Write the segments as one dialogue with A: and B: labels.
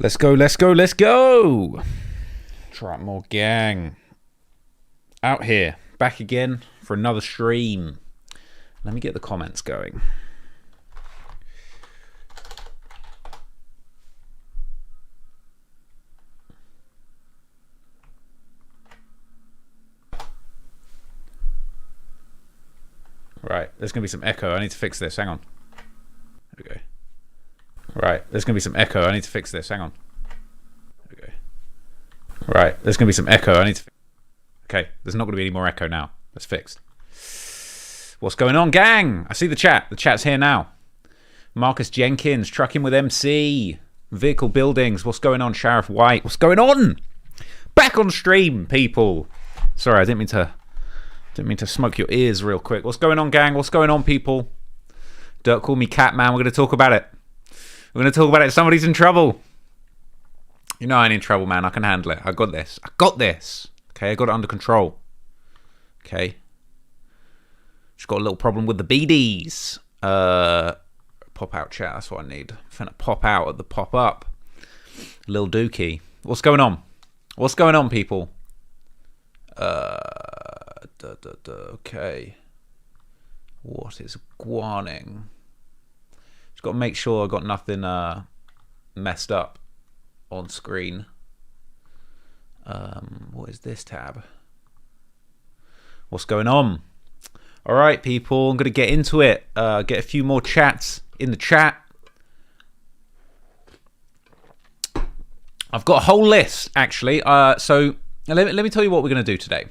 A: Let's go, let's go, let's go! Try more gang. Out here, back again for another stream. Let me get the comments going. Right, there's going to be some echo. I need to fix this. Hang on. Okay. Right, there's going to be some echo. I need to fix this. Hang on. Okay. Right, there's going to be some echo. I need to... Okay, there's not going to be any more echo now. That's fixed. What's going on, gang? I see the chat. The chat's here now. Marcus Jenkins, trucking with MC. Vehicle Buildings. What's going on, Sheriff White? What's going on? Back on stream, people. Sorry, I didn't mean to smoke your ears real quick. What's going on, gang? What's going on, people? Durk called me Catman. We're going to talk about it. We're going to talk about it. Somebody's in trouble. You know I ain't in trouble, man. I can handle it. I got this. I got this. Okay, I got it under control. Okay. Just got a little problem with the BDs. Pop out chat. That's what I need. I'm finna pop out at the pop up. Lil Dookie. What's going on? What's going on, people? Okay. What is guaning? Just got to make sure I got nothing messed up on screen. What is this tab? What's going on? All right, people. I'm going to get into it. Get a few more chats in the chat. I've got a whole list, actually. So let me tell you what we're going to do today.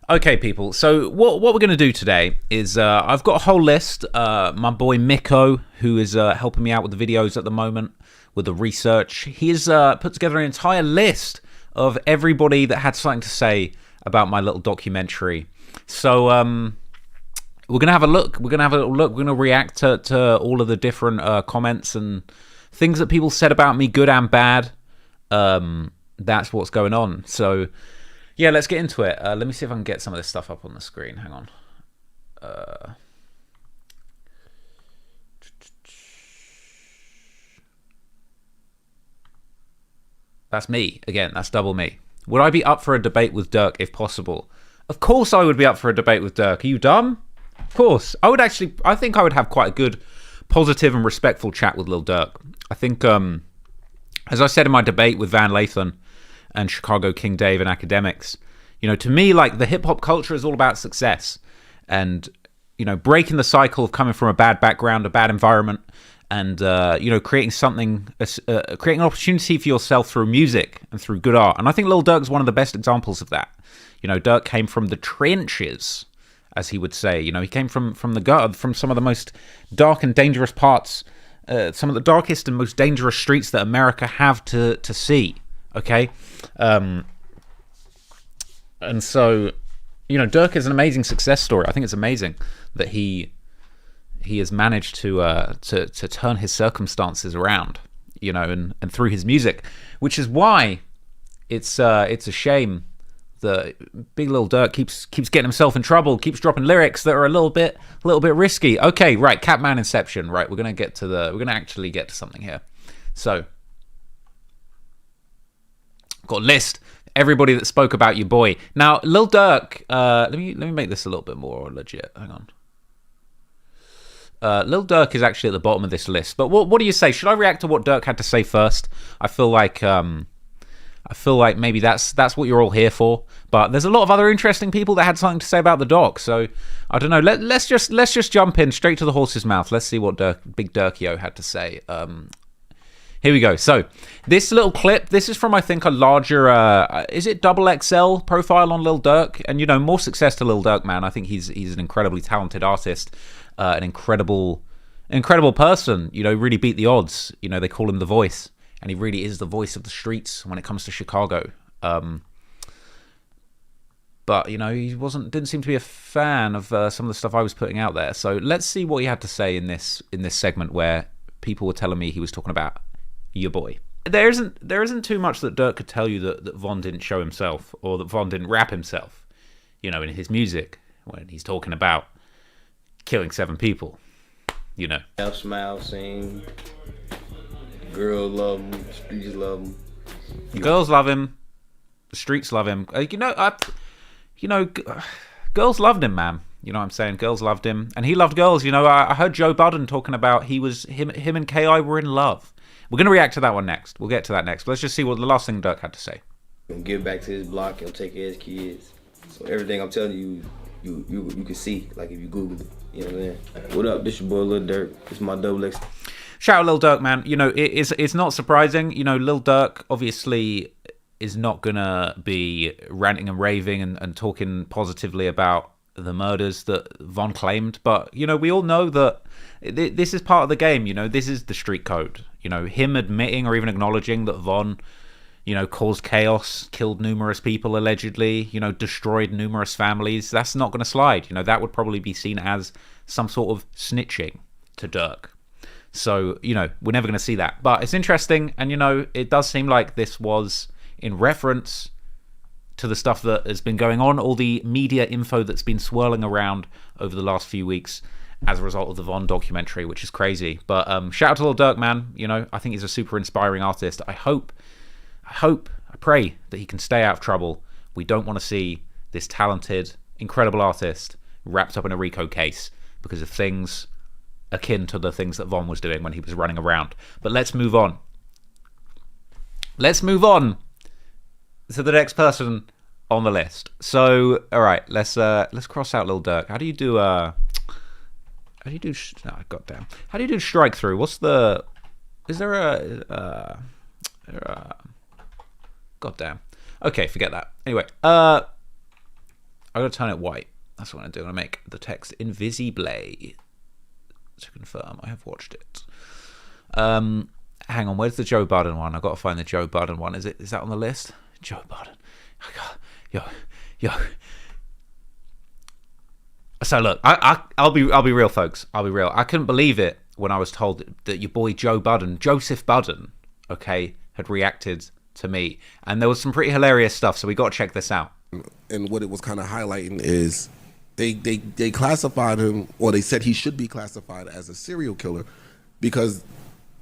A: Okay, people. So what we're going to do today is I've got a whole list. My boy Miko, who is helping me out with the videos at the moment, with the research, he's put together an entire list of everybody that had something to say about my little documentary. So we're going to have a look. We're going to have a little look. We're going to react to all of the different comments and things that people said about me, good and bad. That's what's going on. So... yeah, let's get into it. Let me see if I can get some of this stuff up on the screen. Hang on. That's me. Again, that's double me. Would I be up for a debate with Durk if possible? Of course I would be up for a debate with Durk. Are you dumb? Of course. I think I would have quite a good, positive and respectful chat with Lil Durk. I think, as I said in my debate with Van Lathan, and Chicago King Dave and academics, you know, to me, like, the hip-hop culture is all about success and, you know, breaking the cycle of coming from a bad background, a bad environment, and, you know, creating something, creating an opportunity for yourself through music and through good art. And I think Lil Durk's one of the best examples of that. You know, Durk came from the trenches, as he would say. You know, he came from the gutter, from some of the most dark and dangerous parts, some of the darkest and most dangerous streets that America have to see. Okay, and so, you know, Durk is an amazing success story. I think it's amazing that he has managed to turn his circumstances around, you know, and through his music, which is why it's a shame that Big Lil Durk keeps getting himself in trouble, keeps dropping lyrics that are a little bit risky. Okay, right, Catman Inception. Right, we're gonna actually get to something here. So. Got a list. Everybody that spoke about your boy. Now, Lil Durk. Let me make this a little bit more legit. Hang on. Lil Durk is actually at the bottom of this list. But what do you say? Should I react to what Durk had to say first? I feel like maybe that's what you're all here for. But there's a lot of other interesting people that had something to say about the doc. So I don't know. Let's just jump in straight to the horse's mouth. Let's see what Big Durkio had to say. Here we go. So this little clip, this is from, I think, a larger, is it XXL profile on Lil Durk? And, you know, more success to Lil Durk, man. I think he's an incredibly talented artist, an incredible person, you know, really beat the odds. You know, they call him the voice, and he really is the voice of the streets when it comes to Chicago. But, you know, he didn't seem to be a fan of some of the stuff I was putting out there. So let's see what he had to say in this segment where people were telling me he was talking about your boy. There isn't too much that Durk could tell you that Von didn't show himself, or that Von didn't rap himself, you know, in his music when he's talking about killing 7 people. you know.
B: Smile, sing. Girls love him. Streets love him.
A: Girls love him. The streets love him. Girls loved him, man. You know what I'm saying? Girls loved him, and he loved girls. You know, I heard Joe Budden talking about him and Ki were in love. We're gonna react to that one next. We'll get to that next. But let's just see what the last thing Durk had to say.
B: He'll give back to his block. He'll take care of his kids. So everything I'm telling you, you can see. Like if you Google it, you know what I'm saying? What up? This your boy Lil Durk. This is my double X.
A: Shout out Lil Durk, man. You know, it's not surprising. You know, Lil Durk obviously is not gonna be ranting and raving and talking positively about the murders that Von claimed, but you know, we all know that this is part of the game. You know, this is the street code. You know, him admitting or even acknowledging that Von, you know, caused chaos, killed numerous people allegedly, you know, destroyed numerous families, that's not going to slide. You know, that would probably be seen as some sort of snitching to Durk. So, you know, we're never going to see that. But it's interesting, and you know, it does seem like this was in reference to the stuff that has been going on, all the media info that's been swirling around over the last few weeks as a result of the Von documentary, which is crazy. But shout out to Lil Durk, man. You know, I think he's a super inspiring artist. I pray that he can stay out of trouble. We don't want to see this talented, incredible artist wrapped up in a RICO case because of things akin to the things that Von was doing when he was running around. But let's move on. Let's move on to the next person on the list. So, all right, let's cross out Lil Durk. How do you do goddamn. How do you do strike through? Is there a goddamn. Okay, forget that. Anyway, I'm gonna turn it white. That's what I'm gonna do. I'm gonna make the text invisible to confirm I have watched it. Hang on, where's the Joe Budden one? I've got to find the Joe Budden one. Is that on the list? Joe Budden. Yo. So look, I'll be real, folks. I'll be real. I couldn't believe it when I was told that your boy Joe Budden, Joseph Budden, okay, had reacted to me, and there was some pretty hilarious stuff. So we got to check this out.
C: And what it was kind of highlighting is they classified him, or they said he should be classified as a serial killer because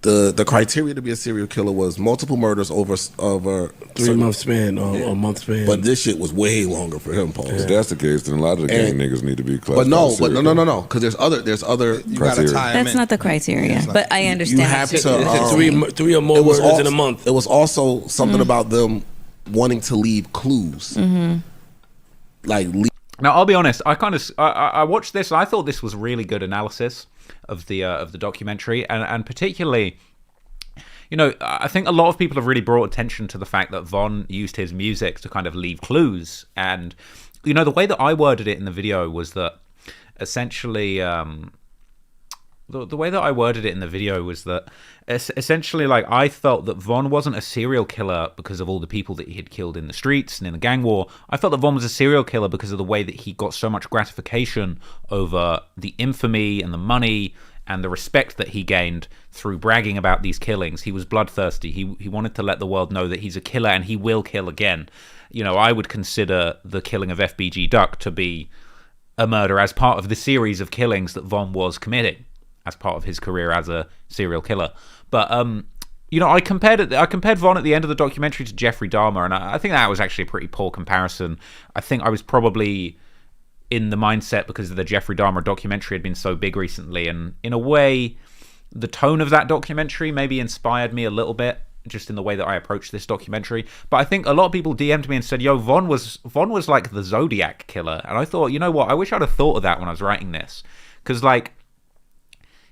C: the criteria to be a serial killer was multiple murders over
D: 3 month span or a month span.
C: But this shit was way longer for him, Paul.
E: If that's the case, then a lot of the gang niggas need to be classified.
C: But no, because there's other. You gotta tie
F: That's not the criteria, but I understand.
C: You have to
D: three or more murders in a month.
C: It was also something about them wanting to leave clues, like.
A: Now, I'll be honest. I watched this. And I thought this was really good analysis of the documentary, and particularly, you know, I think a lot of people have really brought attention to the fact that Von used his music to kind of leave clues. And you know, the way that I worded it in the video was that essentially, the way that I worded it in the video was that essentially, like, I felt that Von wasn't a serial killer because of all the people that he had killed in the streets and in the gang war. I felt that Von was a serial killer because of the way that he got so much gratification over the infamy and the money and the respect that he gained through bragging about these killings. He was bloodthirsty. He wanted to let the world know that he's a killer and he will kill again. You know, I would consider the killing of FBG Duck to be a murder as part of the series of killings that Von was committing as part of his career as a serial killer. But you know, I compared Von at the end of the documentary to Jeffrey Dahmer, and I think that was actually a pretty poor comparison. I think I was probably in the mindset because the Jeffrey Dahmer documentary had been so big recently, and in a way, the tone of that documentary maybe inspired me a little bit, just in the way that I approached this documentary. But I think a lot of people DM'd me and said, yo, Von was like the Zodiac killer. And I thought, you know what, I wish I'd have thought of that when I was writing this. Because, like,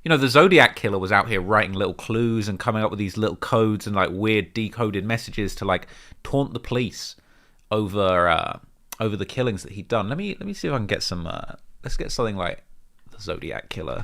A: you know, the Zodiac killer was out here writing little clues and coming up with these little codes and like weird decoded messages to like taunt the police over the killings that he'd done. Let me see if I can get some. Let's get something like the Zodiac killer.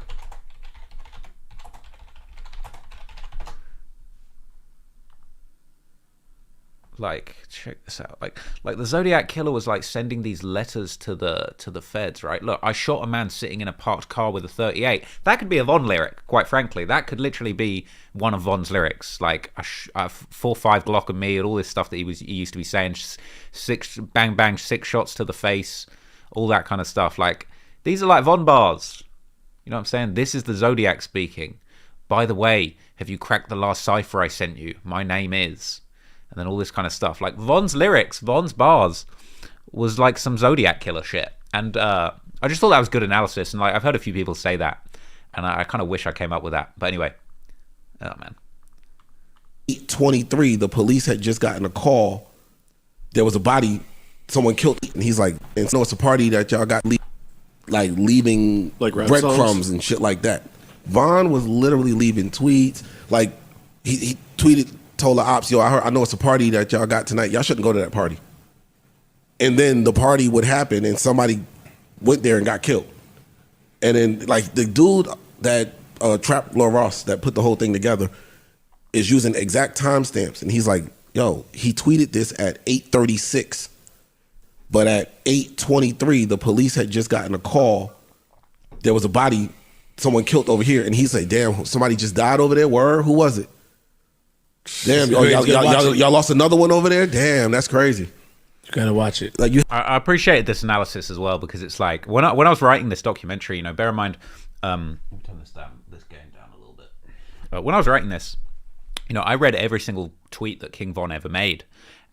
A: Like, check this out. Like the Zodiac killer was like sending these letters to the feds, right? Look, I shot a man sitting in a parked car with a 38. That could be a Von lyric, quite frankly. That could literally be one of Von's lyrics. Like a 4.5 Glock of me and all this stuff that he used to be saying. Six bang bang, 6 shots to the face, all that kind of stuff. Like, these are like Von bars. You know what I'm saying? This is the Zodiac speaking. By the way, have you cracked the last cipher I sent you? My name is. And then all this kind of stuff. Like Von's lyrics, Von's bars was like some Zodiac killer shit. And I just thought that was good analysis. And like I've heard a few people say that. And I kind of wish I came up with that. But anyway. Oh, man.
C: 8:23, the police had just gotten a call. There was a body, someone killed. And he's like, and so it's a party that y'all got leaving
D: like
C: breadcrumbs and shit like that. Von was literally leaving tweets. Like he tweeted, told the ops, yo, I know it's a party that y'all got tonight. Y'all shouldn't go to that party. And then the party would happen and somebody went there and got killed. And then like the dude that Trap Lil Ross that put the whole thing together is using exact timestamps. And he's like, yo, he tweeted this at 8:36. But at 8:23, the police had just gotten a call. There was a body, someone killed over here. And he's like, damn, somebody just died over there? Word? Who was it? Damn, y'all lost another one over there? Damn, that's crazy.
D: You gotta watch it.
C: Like
A: I appreciated this analysis as well, because it's like, when I was writing this documentary, you know, bear in mind, let me turn this game down a little bit. When I was writing this, you know, I read every single tweet that King Von ever made.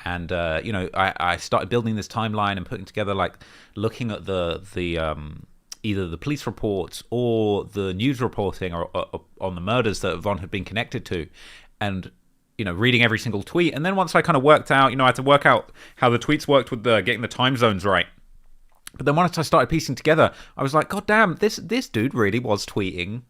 A: And, you know, I started building this timeline and putting together, like, looking at the either the police reports or the news reporting or on the murders that Von had been connected to. And, you know, reading every single tweet. And then once I kind of worked out, you know, I had to work out how the tweets worked with getting the time zones right. But then once I started piecing together, I was like, God damn, this dude really was tweeting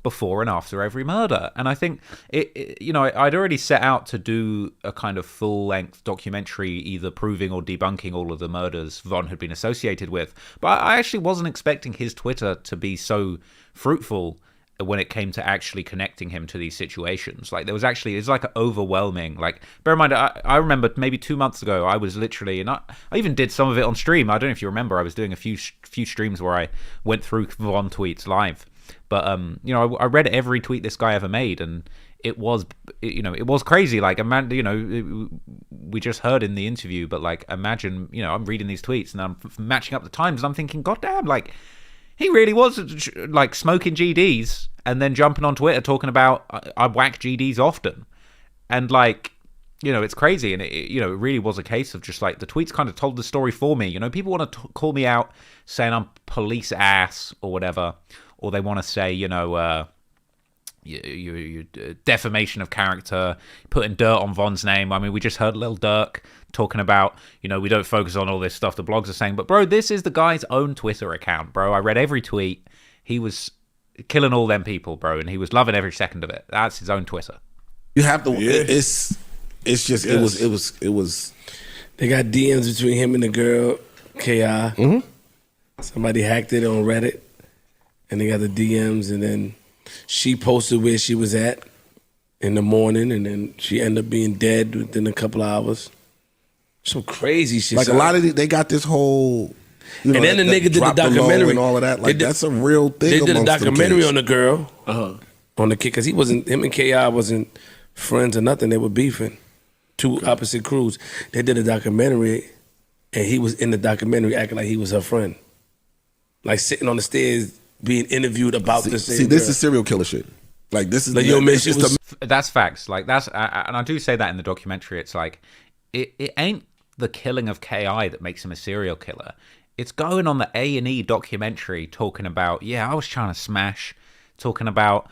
A: before and after every murder. And I think you know, I'd already set out to do a kind of full-length documentary, either proving or debunking all of the murders Von had been associated with. But I actually wasn't expecting his Twitter to be so fruitful when it came to actually connecting him to these situations. Like, it's like overwhelming. Like, bear in mind, I remember maybe 2 months ago, I was literally, and I even did some of it on stream. I don't know if you remember, I was doing a few streams where I went through Von tweets live. But, you know, I read every tweet this guy ever made, and it was crazy. Like, you know, we just heard in the interview, but, like, imagine, you know, I'm reading these tweets, and I'm matching up the times, and I'm thinking, God damn, like, he really was, like, smoking GDs, and then jumping on Twitter talking about, I whack GDs often. And, like, you know, it's crazy, and, you know, it really was a case of just, like, the tweets kind of told the story for me. You know, people want to call me out saying I'm police ass or whatever, or they want to say, you know, you defamation of character, putting dirt on Von's name. I mean, we just heard Lil Durk talking about, you know, we don't focus on all this stuff the blogs are saying. But, bro, this is the guy's own Twitter account, bro. I read every tweet. He was killing all them people, bro, and he was loving every second of it. That's his own Twitter.
C: You have to. Yeah. It's just. Yes. It was.
D: They got DMs between him and the girl, Ki.
C: Mm-hmm.
D: Somebody hacked it on Reddit, and they got the DMs, and then she posted where she was at in the morning, and then she ended up being dead within a couple of hours. Some crazy shit.
C: Like, a lot of they got this whole. You know,
D: and then the nigga did the documentary
C: and all of that. Like, that's a real thing.
D: They did a documentary on the girl,
C: on
D: the kid, because him and Ki wasn't friends or nothing. They were beefing, two opposite crews. They did a documentary, and he was in the documentary acting like he was her friend, like sitting on the stairs being interviewed about the same.
C: See, this is serial killer shit. Like, this is
D: like,
A: that's facts. Like, that's and I do say that in the documentary. It's like it ain't the killing of Ki that makes him a serial killer. It's going on the A&E documentary talking about, yeah, I was trying to smash, talking about,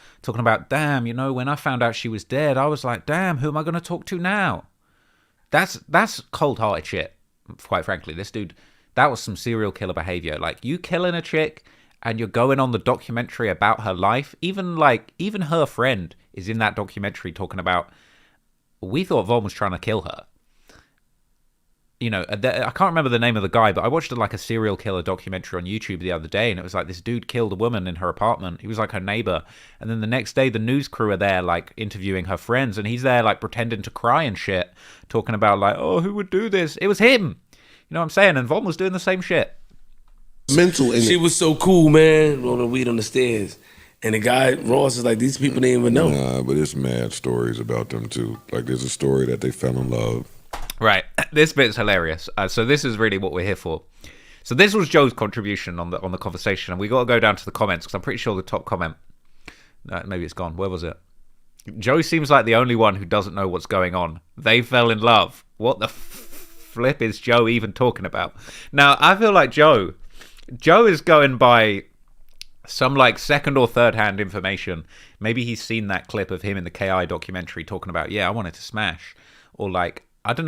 A: damn, you know, when I found out she was dead, I was like, damn, who am I going to talk to now? That's cold-hearted shit, quite frankly. This dude, that was some serial killer behavior. Like, you killing a chick and you're going on the documentary about her life. Even her friend is in that documentary talking about, we thought Von was trying to kill her. You know, I can't remember the name of the guy, but I watched like a serial killer documentary on YouTube the other day, and it was like this dude killed a woman in her apartment. He was like her neighbor, and then the next day the news crew are there like interviewing her friends, and he's there like pretending to cry and shit, talking about like, oh, who would do this? It was him. You know what I'm saying? And Von was doing the same shit.
C: Mental.
D: She was so cool, man, rolling weed on the stairs. And the guy, Ross, is like, these people didn't even know.
E: Nah, but it's mad stories about them too. Like, there's a story that they fell in love.
A: Right. This bit's hilarious. So this is really what we're here for. So this was Joe's contribution on the conversation, and we got to go down to the comments because I'm pretty sure the top comment, maybe it's gone. Where was it? Joe seems like the only one who doesn't know what's going on. They fell in love. What the flip is Joe even talking about? Now, I feel like Joe is going by some like second or third hand information. Maybe he's seen that clip of him in the KI documentary talking about, I wanted to smash. Or like, I don't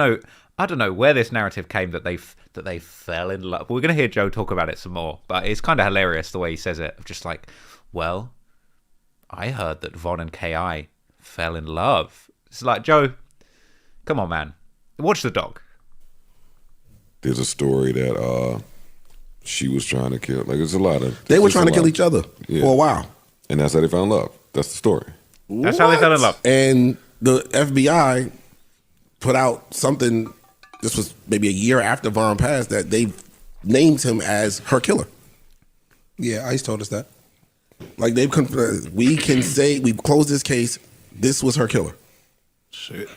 A: know where this narrative came that they fell in love. We're going to hear Joe talk about it some more, but it's kind of hilarious the way he says it. Just like, well, I heard that Von and KI fell in love. It's like, Joe, come on, man. Watch the doc.
E: There's a story that she was trying to kill. Like, there's a lot of.
C: They were trying to kill each other for a while,
E: and that's how they fell in love. That's the story.
A: That's how they fell in love.
C: And the FBI put out something. This was maybe a year after Vaughn passed, that they named him as her killer.
G: Yeah, ICE told us that.
C: Like we can say we've closed this case. This was her killer.
G: Shit.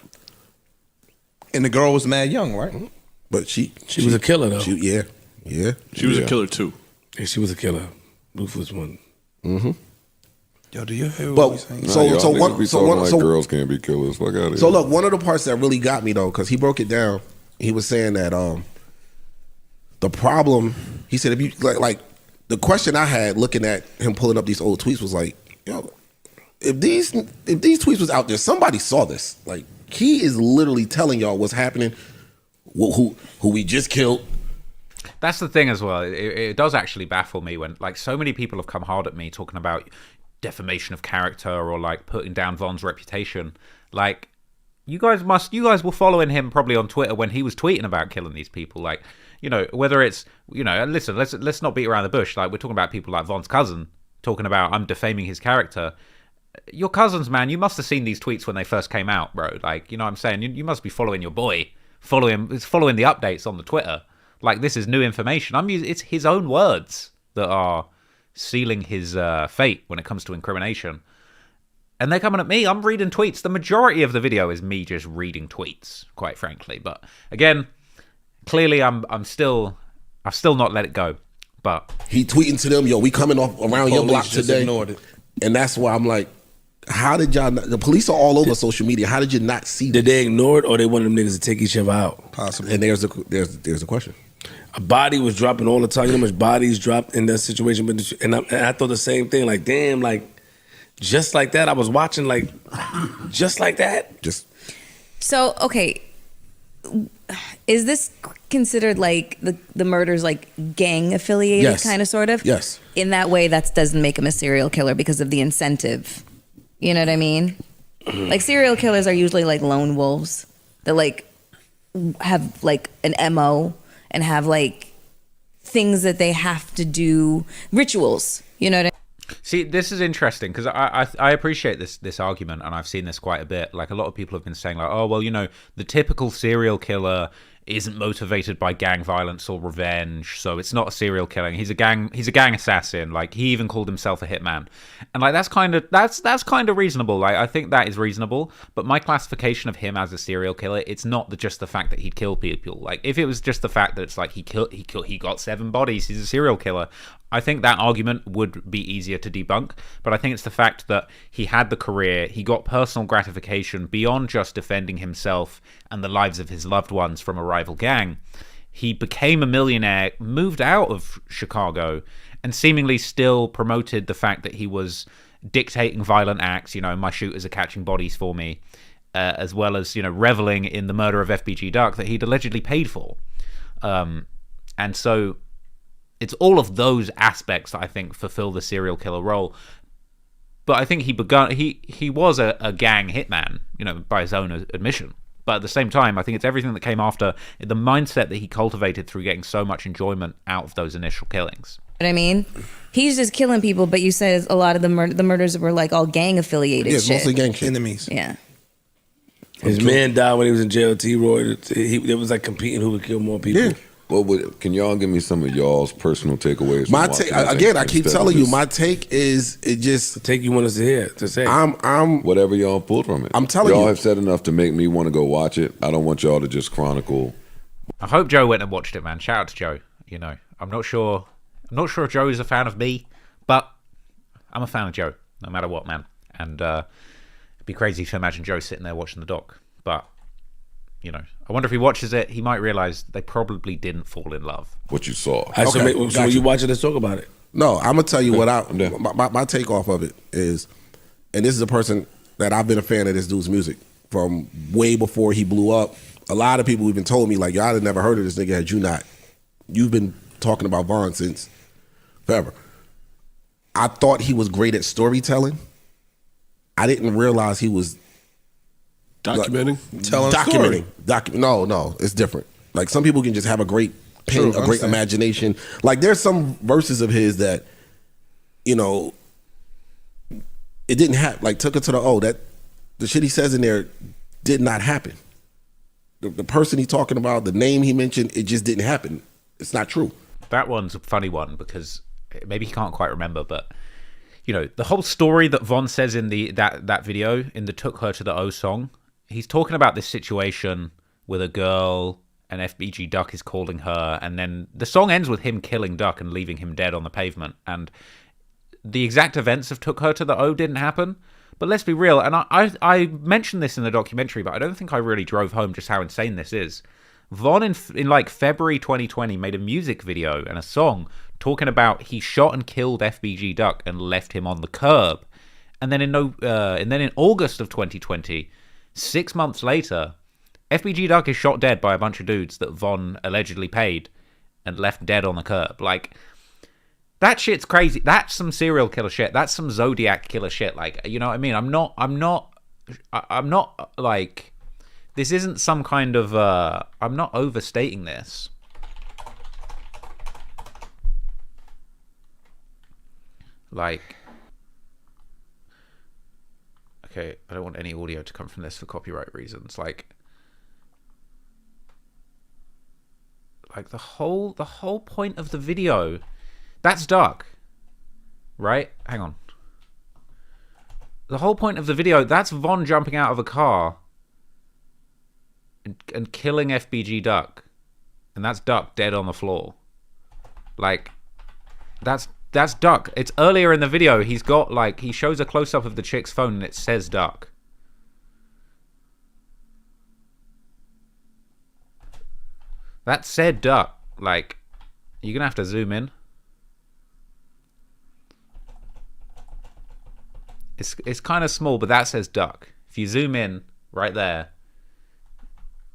G: And the girl was mad young, right?
C: But she
D: was a killer though.
C: Yeah.
H: She was a killer too.
D: Yeah, she was a killer. Ruth was one.
C: Mm-hmm.
G: Yo, do you hear
C: but
G: what he's
C: so
E: girls can't be killers. Fuck out of here.
C: So look, one of the parts that really got me though, because he broke it down. He was saying that the problem. He said if you like the question I had looking at him pulling up these old tweets was like, if these tweets was out there, somebody saw this. Like he is literally telling y'all what's happening. Who we just killed.
A: That's the thing as well. It does actually baffle me when like so many people have come hard at me talking about defamation of character or like putting down Von's reputation. Like you guys were following him probably on Twitter when he was tweeting about killing these people. Like, whether it's, listen, let's not beat around the bush. Like we're talking about people like Von's cousin talking about I'm defaming his character. Your cousins, man, you must have seen these tweets when they first came out, bro. Like, you know what I'm saying? You must be following your boy, following the updates on the Twitter. Like this is new information. It's his own words that are sealing his fate when it comes to incrimination. And they're coming at me. I'm reading tweets. The majority of the video is me just reading tweets, quite frankly. But again, clearly I've still not let it go. But
C: he tweeting to them, yo, we coming off around your block today.
G: Ignored it.
C: And that's why I'm like, how did y'all not, the police are all over social media. How did you not see
D: Did they ignore it or they wanted them niggas to take each other out?
G: Possibly.
C: And there's a question.
D: A body was dropping all the time. You know how much bodies dropped in that situation? But and I thought the same thing. Like, damn, like, just like that. I was watching, like, just like that.
F: So, okay. Is this considered like the murders like gang affiliated,
C: Yes.
F: kind of, sort of?
C: Yes.
F: In that way, that doesn't make him a serial killer because of the incentive. You know what I mean? Like serial killers are usually like lone wolves that like have like an MO and have like things that they have to do, rituals. You know what I mean?
A: see, this is interesting because I appreciate this argument, and I've seen this quite a bit. Like a lot of people have been saying, like, oh well, the typical serial killer isn't motivated by gang violence or revenge, so it's not a serial killing. He's a gang assassin. Like he even called himself a hitman, and like that's kind of reasonable. Like I think that is reasonable. But my classification of him as a serial killer, it's not just the fact that he'd kill people. Like if it was just the fact that it's like he got 7 bodies, he's a serial killer, I think that argument would be easier to debunk. But I think it's the fact that he had the career, he got personal gratification beyond just defending himself and the lives of his loved ones from a rival gang. He became a millionaire, moved out of Chicago, and seemingly still promoted the fact that he was dictating violent acts. My shooters are catching bodies for me, as well as, reveling in the murder of FBG Durk that he'd allegedly paid for. And so it's all of those aspects that I think fulfill the serial killer role. But I think he was a gang hitman, by his own admission. But at the same time, I think it's everything that came after, the mindset that he cultivated through getting so much enjoyment out of those initial killings.
F: You know what I mean? He's just killing people, but you said a lot of the murders were like all gang affiliated.
C: Yeah, it's
F: shit.
C: mostly gang shit.
G: Enemies.
F: Yeah.
D: His man died when he was in jail. T-Roy. It was like competing who would kill more people.
C: Yeah.
E: Well, can y'all give me some of y'all's personal takeaways? from
C: My
E: watching
C: take
E: this
C: again. I
E: instead
C: keep
E: of
C: telling you,
E: just
C: my take is it just.
D: Take you want us to hear to say.
C: I'm
E: whatever y'all pulled from it.
C: I'm telling
E: y'all
C: you.
E: have said enough to make me want to go watch it. I don't want y'all to just chronicle.
A: I hope Joe went and watched it, man. Shout out to Joe. I'm not sure Joe is a fan of me, but I'm a fan of Joe, no matter what, man. And it'd be crazy to imagine Joe sitting there watching the doc. But, you know, I wonder if he watches it, he might realize they probably didn't fall in love.
E: What you saw.
D: So when you watch it, let's talk about it.
C: No, I'm gonna tell you what my take off of it is, and this is a person that I've been a fan of this dude's music from way before he blew up. A lot of people even told me like, y'all had never heard of this nigga had you not. You've been talking about Von since forever. I thought he was great at storytelling. I didn't realize he was
H: documenting,
C: telling documenting. No, it's different. Like some people can just have a great pen, a great imagination. Like there's some verses of his that, you know, it didn't happen. Like took it to the that the shit he says in there did not happen. The person he's talking about, the name he mentioned, it just didn't happen. It's not true.
A: That one's a funny one because maybe he can't quite remember, but you know, the whole story that Von says in that video, in the Took Her to the O song, he's talking about this situation with a girl and FBG Duck is calling her, and then the song ends with him killing Duck and leaving him dead on the pavement. And the exact events of Took Her to the O didn't happen. But let's be real, and I mentioned this in the documentary, but I don't think I really drove home just how insane this is. Von in like February 2020 made a music video and a song talking about he shot and killed FBG Duck and left him on the curb. And then in August of 2020, 6 months later, FBG Duck is shot dead by a bunch of dudes that Von allegedly paid and left dead on the curb. Like, that shit's crazy. That's some serial killer shit. That's some Zodiac killer shit. Like, you know what I mean? I'm not like, this isn't some kind of, I'm not overstating this. Like, okay, I don't want any audio to come from this for copyright reasons. Like the whole point of the video, that's dark, right? Hang on. The whole point of the video, that's Von jumping out of a car and killing FBG Duck, and that's Duck dead on the floor. Like, that's Duck. It's earlier in the video. He's got like, he shows a close up of the chick's phone and it says Duck. That said Duck. Like, you're gonna have to zoom in. It's kind of small, but that says Duck. If you zoom in right there,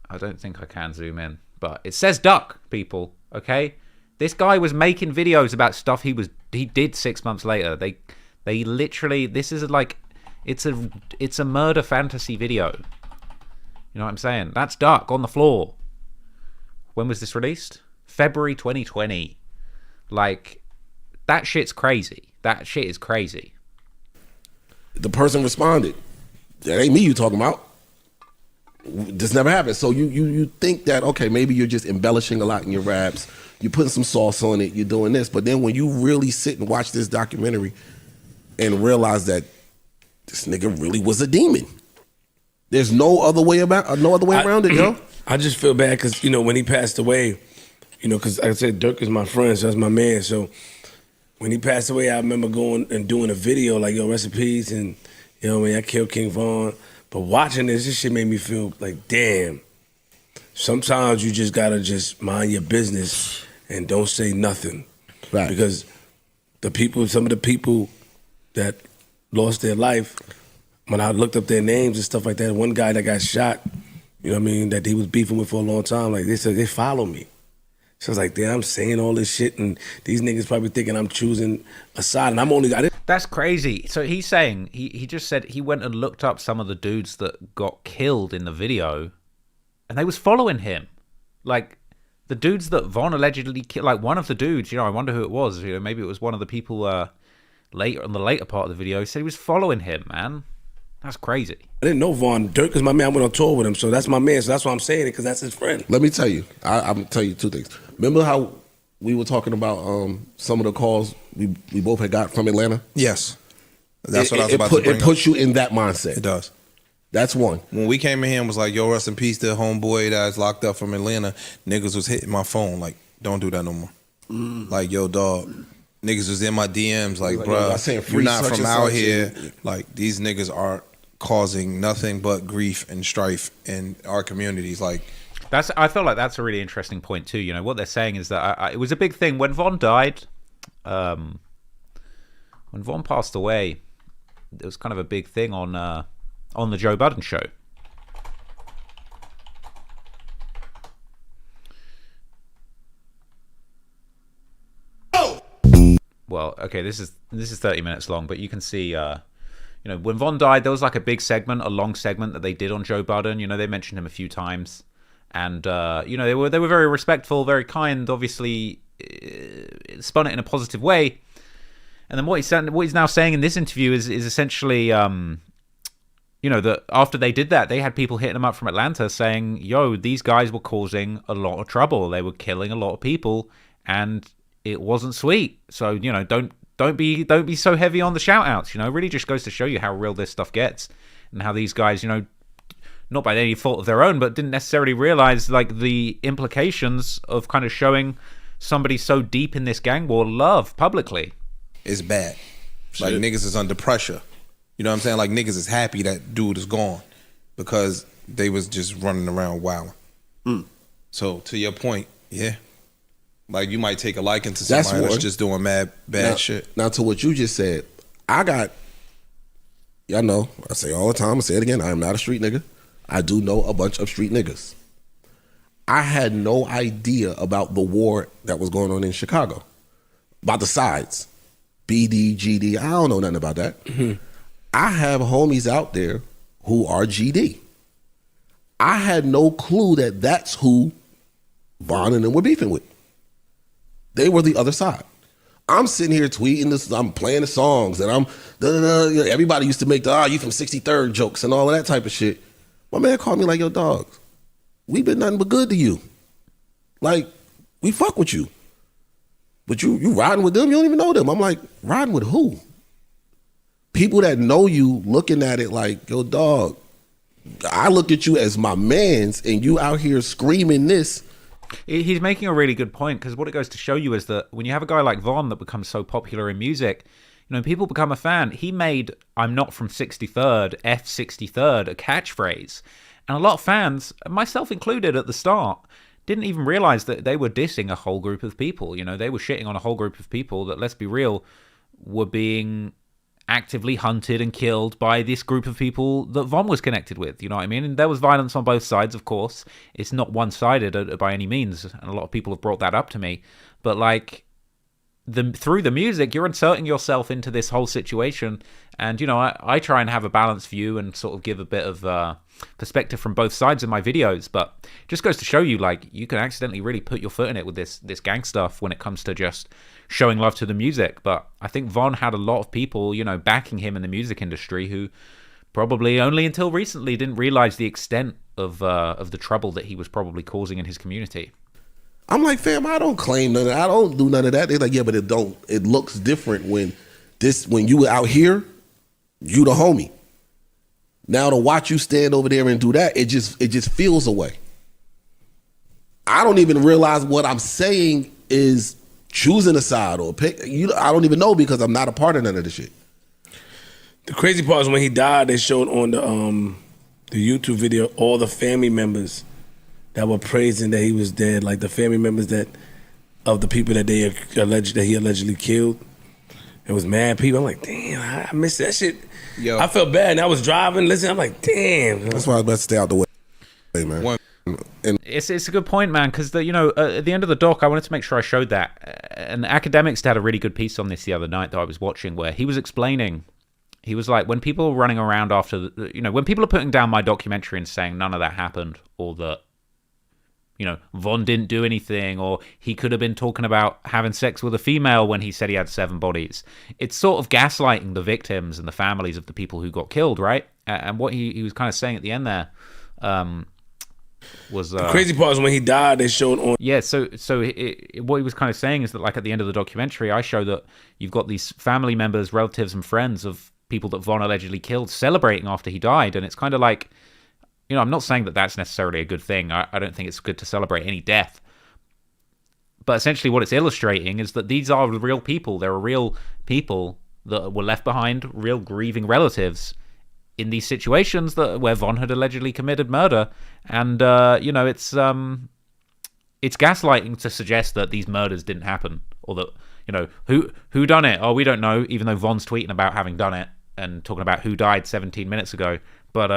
A: I don't think I can zoom in, but it says Duck, people. Okay, this guy was making videos about stuff he did 6 months later. They literally, this is like, it's a murder fantasy video. You know what I'm saying? That's Duck on the floor. When was this released? February 2020. Like, that shit's crazy. That shit is crazy.
C: The person responded, that ain't me you talking about. This never happened. So you think that, okay, maybe you're just embellishing a lot in your raps, you're putting some sauce on it, you're doing this, but then when you really sit and watch this documentary and realize that this nigga really was a demon, there's no other way around it, yo.
D: I just feel bad because, you know, when he passed away, you know, because like I said, Durk is my friend, so that's my man. So when he passed away, I remember going and doing a video like, yo, rest in peace, and, you know, I killed King Von. But watching this shit made me feel like, damn, sometimes you just gotta just mind your business and don't say nothing.
C: Right.
D: Because some of the people that lost their life, when I looked up their names and stuff like that, one guy that got shot, you know what I mean, that he was beefing with for a long time, like they said, they follow me. So I was like, damn, I'm saying all this shit and these niggas probably thinking I'm choosing a side, and
A: That's crazy. So he's saying, he just said he went and looked up some of the dudes that got killed in the video and they was following him. Like, the dudes that Von allegedly killed, like one of the dudes, you know, I wonder who it was. You know, maybe it was one of the people later on the later part of the video. He said he was following him, man. That's crazy.
D: I didn't know Von. Durk is my man. I went on tour with him, so that's my man. So that's why I'm saying it, because that's his friend.
C: Let me tell you. I'm gonna tell you two things. Remember how we were talking about some of the calls we both had got from Atlanta?
G: Yes. That's what I was about to bring
C: up. It puts you in that mindset.
G: It does.
C: That's one.
G: When we came in here and was like, yo, rest in peace to homeboy that's locked up from Atlanta, niggas was hitting my phone like, don't do that no more. Like, yo, dog, niggas was in my DMs like,
C: Like,
G: bruh,
C: I saying
G: you're
C: free
G: not
C: such
G: from
C: and
G: out
C: such
G: here.
C: and-
G: Like, these niggas are causing nothing but grief and strife in our communities. Like,
A: I feel like that's a really interesting point too. You know, what they're saying is that it was a big thing when Von died. When Von passed away, it was kind of a big thing on the Joe Budden show. Well, okay, this is 30 minutes long, but you can see, you know, when Von died, there was like a long segment that they did on Joe Budden. You know, they mentioned him a few times, and you know, they were very respectful, very kind. Obviously, spun it in a positive way. And then what he's now saying in this interview is essentially, you know, that after they did that, they had people hitting them up from Atlanta saying, "Yo, these guys were causing a lot of trouble. They were killing a lot of people, and it wasn't sweet. So, you know, don't be so heavy on the shout outs. You know, it really just goes to show you how real this stuff gets, and how these guys, you know, not by any fault of their own, but didn't necessarily realize like the implications of kind of showing somebody so deep in this gang war love publicly.
G: it's bad. Like, niggas is under pressure. You know what I'm saying? Like, niggas is happy that dude is gone because they was just running around wilding. So, to your point, yeah. Like, you might take a liking to
C: That's
G: somebody that's
C: one.
G: just doing bad shit.
C: Now, to what you just said, y'all know, I say all the time, I say it again, I am not a street nigga. I do know a bunch of street niggas. I had no idea about the war that was going on in Chicago, about the sides, BD, GD. I don't know nothing about that. I have homies out there who are GD. I had no clue that that's who Von and them were beefing with. They were the other side. I'm sitting here tweeting this, I'm playing the songs, and I'm, everybody used to make the, you from 63rd jokes and all of that type of shit. My man called me like, yo, dog, we been nothing but good to you. Like, we fuck with you. But you riding with them, you don't even know them. I'm like, riding with who? People that know you looking at it like, yo, dog, I look at you as my mans, and you out here screaming this.
A: He's making a really good point, because what it goes to show you is that when you have a guy like Von that becomes so popular in music, you know, people become a fan. He made "I'm not from 63rd, F 63rd" a catchphrase, and a lot of fans, myself included at the start, didn't even realize that they were dissing a whole group of people. You know, they were shitting on a whole group of people that, let's be real, were being actively hunted and killed by this group of people that Von was connected with. You know what I mean? And there was violence on both sides, of course. It's not one-sided by any means, and a lot of people have brought that up to me. But like, through the music, you're inserting yourself into this whole situation, and you know, I try and have a balanced view and sort of give a bit of perspective from both sides in my videos, but it just goes to show you, like, you can accidentally really put your foot in it with this gang stuff when it comes to just showing love to the music. But I think Von had a lot of people, you know, backing him in the music industry who probably only until recently didn't realize the extent of the trouble that he was probably causing in his community.
C: I'm like, fam, I don't claim none of that. I don't do none of that. They're like, yeah, but it looks different when you out here, you the homie. Now to watch you stand over there and do that, it just feels away. I don't even realize what I'm saying is choosing a side or pick. I don't even know, because I'm not a part of none of this shit.
D: The crazy part is when he died, they showed on the YouTube video all the family members that were praising that he was dead, like the family members of the people that he allegedly killed. It was mad people. I'm like, damn, I missed that shit.
G: Yo.
D: I felt bad, and I was driving, listening. I'm like, damn.
C: That's why I best stay out the way, man. And
A: It's a good point, man, because you know, at the end of the doc, I wanted to make sure I showed that. And Academics had a really good piece on this the other night that I was watching, where he was explaining. He was like, when people are running around after, when people are putting down my documentary and saying none of that happened, or that, you know, Von didn't do anything, or he could have been talking about having sex with a female when he said he had 7 bodies. It's sort of gaslighting the victims and the families of the people who got killed, right? And what he was kind of saying at the end there was...
D: The crazy part is when he died, they showed on...
A: Yeah, so what he was kind of saying is that, like, at the end of the documentary, I show that you've got these family members, relatives, and friends of people that Von allegedly killed celebrating after he died, and it's kind of like... You know, I'm not saying that that's necessarily a good thing. I don't think it's good to celebrate any death. But essentially what it's illustrating is that these are real people. There are real people that were left behind, real grieving relatives in these situations where Von had allegedly committed murder. And, it's gaslighting to suggest that these murders didn't happen, or that, who done it? Oh, we don't know, even though Von's tweeting about having done it and talking about who died 17 minutes ago. But,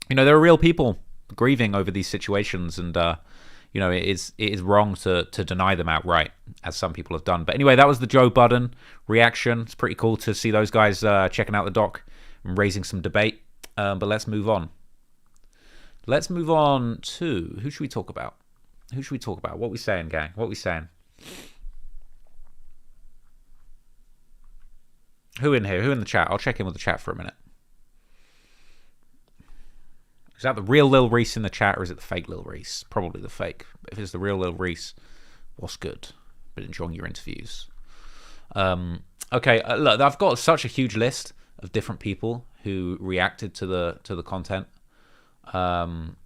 A: there are real people grieving over these situations, and, it is wrong to deny them outright, as some people have done. But anyway, that was the Joe Budden reaction. It's pretty cool to see those guys checking out the doc and raising some debate. But let's move on. Let's move on to... Who should we talk about? What we saying, gang? What we saying? Who in here? Who in the chat? I'll check in with the chat for a minute. Is that the real Lil Reese in the chat, or is it the fake Lil Reese? Probably the fake. But if it's the real Lil Reese, what's good? Been enjoying your interviews. Okay, look, I've got such a huge list of different people who reacted to the content. But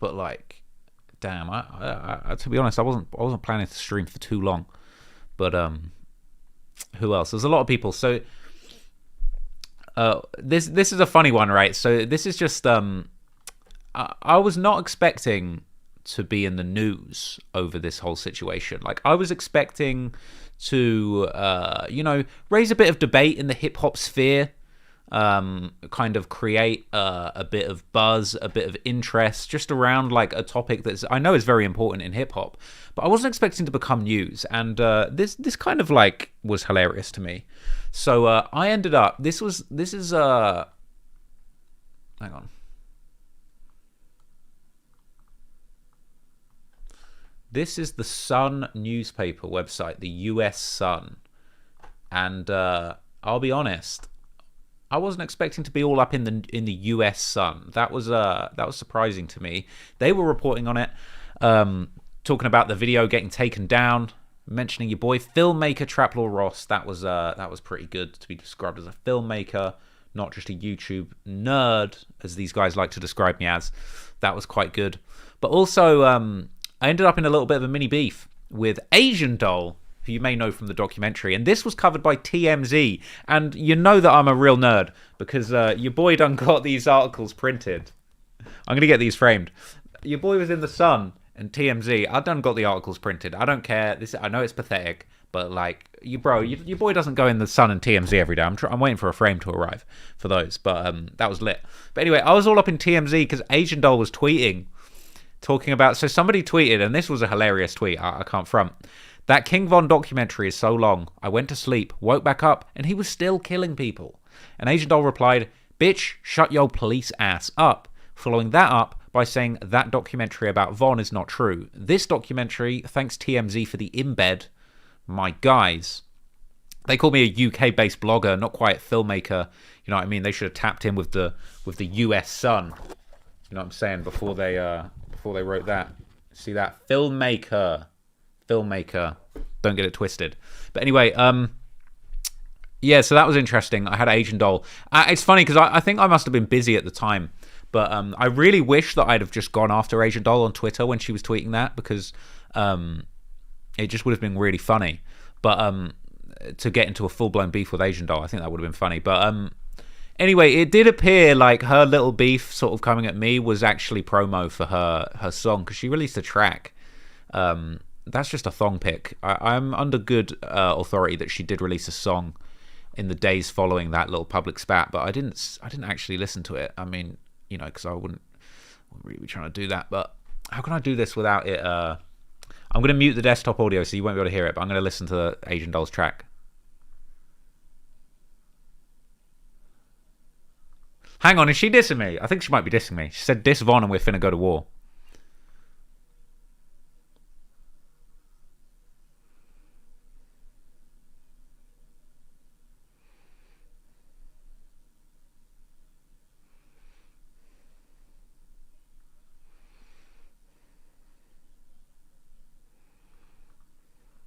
A: like, damn, I to be honest, I wasn't planning to stream for too long. But who else? There's a lot of people. So. This is a funny one, right? So this is just I was not expecting to be in the news over this whole situation. Like, I was expecting to raise a bit of debate in the hip hop sphere, kind of create a bit of buzz, a bit of interest just around like a topic that I know is very important in hip hop, but I wasn't expecting to become news. And this kind of like was hilarious to me. So I ended up. This is hang on. This is the Sun newspaper website, the U.S. Sun, and I'll be honest, I wasn't expecting to be all up in the U.S. Sun. That was surprising to me. They were reporting on it, talking about the video getting taken down, mentioning your boy filmmaker Traplaw Ross. That was pretty good to be described as a filmmaker, not just a YouTube nerd, as these guys like to describe me as. That was quite good. But also, I ended up in a little bit of a mini beef with Asian Doll, who you may know from the documentary, and this was covered by TMZ. And you know that I'm a real nerd because your boy done got these articles printed. I'm gonna get these framed. Your boy was in the Sun and TMZ. I done got the articles printed. I don't care. I know it's pathetic, but like your boy doesn't go in the Sun and TMZ every day. I'm waiting for a frame to arrive for those. But that was lit. But anyway, I was all up in TMZ because Asian Doll was tweeting, talking about. So somebody tweeted, and this was a hilarious tweet. I can't front. That King Von documentary is so long. I went to sleep, woke back up, and he was still killing people. And Asian Doll replied, "Bitch, shut your police ass up." Following that up by saying that documentary about Von is not true. This documentary, thanks TMZ for the embed, my guys. They call me a UK-based blogger, not quite filmmaker. You know what I mean? They should have tapped in with the US Sun. You know what I'm saying? Before they wrote that. See that? Filmmaker. Don't get it twisted. But anyway, yeah, so that was interesting. I had Asian Doll. It's funny because I think I must have been busy at the time. But I really wish that I'd have just gone after Asian Doll on Twitter when she was tweeting that, because it just would have been really funny. But to get into a full-blown beef with Asian Doll, I think that would have been funny. But anyway, it did appear like her little beef sort of coming at me was actually promo for her song, because she released a track. That's just a thong pic. I'm under good authority that she did release a song in the days following that little public spat, but I didn't actually listen to it. I mean, you know, because I wouldn't really be trying to do that. But how can I do this without it? I'm going to mute the desktop audio so you won't be able to hear it, but I'm going to listen to the Asian Doll's track. Hang on, is she dissing me? I think she might be dissing me. She said, "Diss Von and we're finna go to war."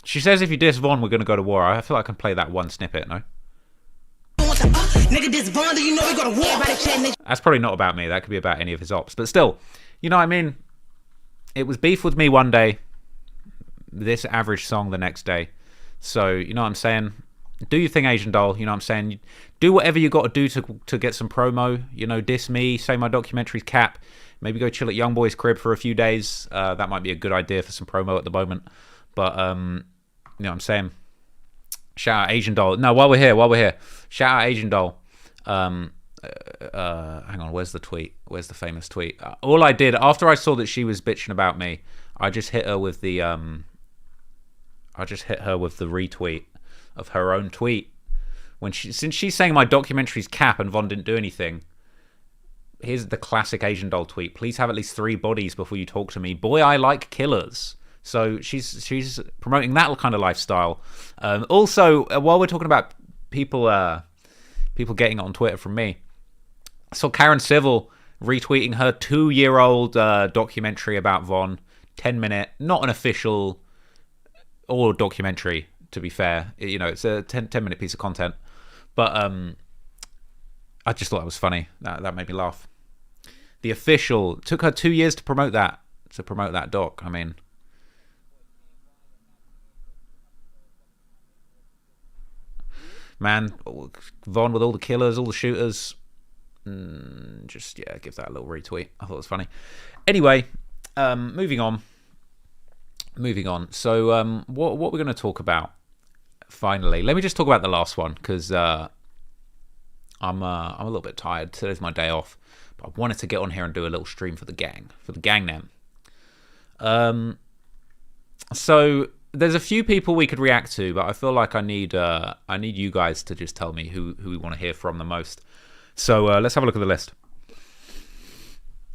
A: She says if you diss Von, we're going to go to war. I feel like I can play that one snippet, no? That's probably not about me. That could be about any of his ops. But still, you know what I mean? It was beef with me one day. this average song the next day. So, you know what I'm saying? Do your thing, Asian doll. You know what I'm saying? Do whatever you got to do to get some promo. You know, diss me, say my documentary's cap. Maybe go chill at Youngboy's crib for a few days. That might be a good idea for some promo at the moment. But, you know what I'm saying? Shout out Asian doll. No, while we're here. Shout out Asian doll. Hang on, where's the tweet? Where's the famous tweet? All I did, after I saw that she was bitching about me, I just hit her with the retweet of her own tweet. Since she's saying my documentary's cap and Von didn't do anything, here's the classic Asian doll tweet. Please have at least 3 bodies before you talk to me. Boy, I like killers. So she's promoting that kind of lifestyle. Also, while we're talking about people getting on Twitter from me, I saw Karen Civil retweeting her 2-year-old documentary about Von. 10-minute, not an official or documentary, to be fair. You know, it's a 10-minute piece of content. But I just thought it was funny. That made me laugh. The official took her 2 years to promote that doc. I mean, man, Von with all the killers, all the shooters. Just give that a little retweet. I thought it was funny. Anyway, moving on. So, what we're going to talk about? Finally, let me just talk about the last one because I'm a little bit tired. Today's my day off, but I wanted to get on here and do a little stream for the gang name. So there's a few people we could react to, but I feel like I need you guys to just tell me who we want to hear from the most. So let's have a look at the list.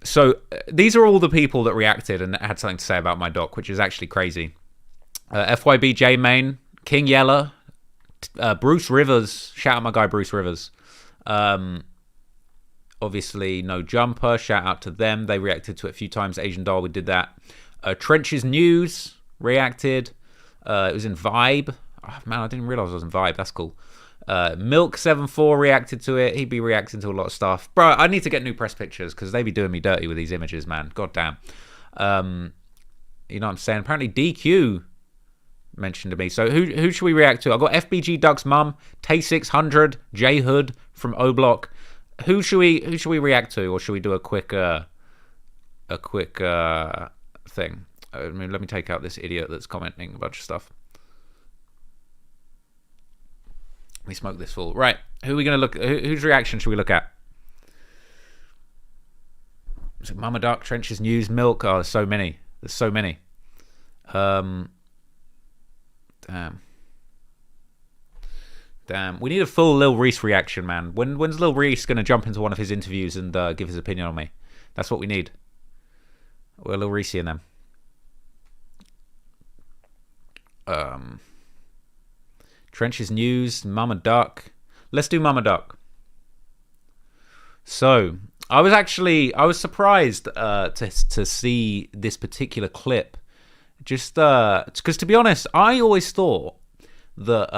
A: So these are all the people that reacted and had something to say about my doc, which is actually crazy. FYB J Main, King Yeller, Bruce Rivers. Shout out my guy Bruce Rivers. Obviously No Jumper. Shout out to them. They reacted to it a few times. Asian Doll, we did that. Trenches News reacted. It was in Vibe. Oh, man, I didn't realize I was in Vibe. That's cool. Milk74 reacted to it. He'd be reacting to a lot of stuff. Bro, I need to get new press pictures because they be doing me dirty with these images, man. God damn. You know what I'm saying? Apparently DQ mentioned to me. So who should we react to? I've got FBG Duck's mum, Tay600, J Hood from O Block. Who should we react to, or should we do a quick thing? I mean, let me take out this idiot that's commenting a bunch of stuff. Let me smoke this full. Right, who are we gonna look? Whose reaction should we look at? Is it Mama Duck, Trenches News, Milk? Oh, there's so many. Damn. We need a full Lil Reese reaction, man. When's Lil Reese gonna jump into one of his interviews and give his opinion on me? That's what we need. We're Lil Reese in them. Trenches News, Mama Duck. Let's do Mama Duck. So I was surprised to see this particular clip. Just because, to be honest, I always thought that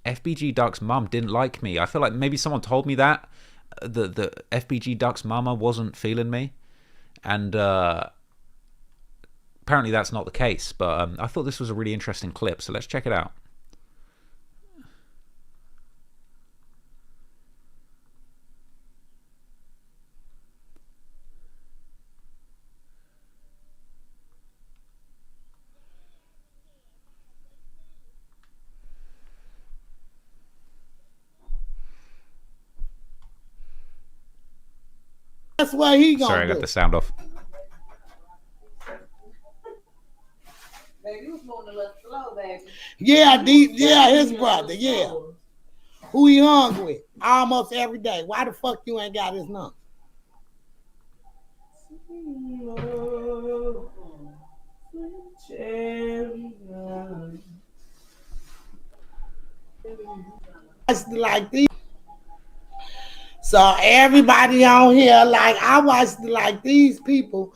A: FBG Duck's mum didn't like me. I feel like maybe someone told me that the FBG Duck's mama wasn't feeling me, and apparently that's not the case. But I thought this was a really interesting clip, so let's check it out.
I: That's what he gonna
A: Sorry, I got
I: do.
A: the sound off.
J: Baby, you was moving a little slow, baby.
I: Yeah, his brother. Yeah, who he hung with almost every day. Why the fuck you ain't got his number? Like these. So everybody on here, like I watched like these people.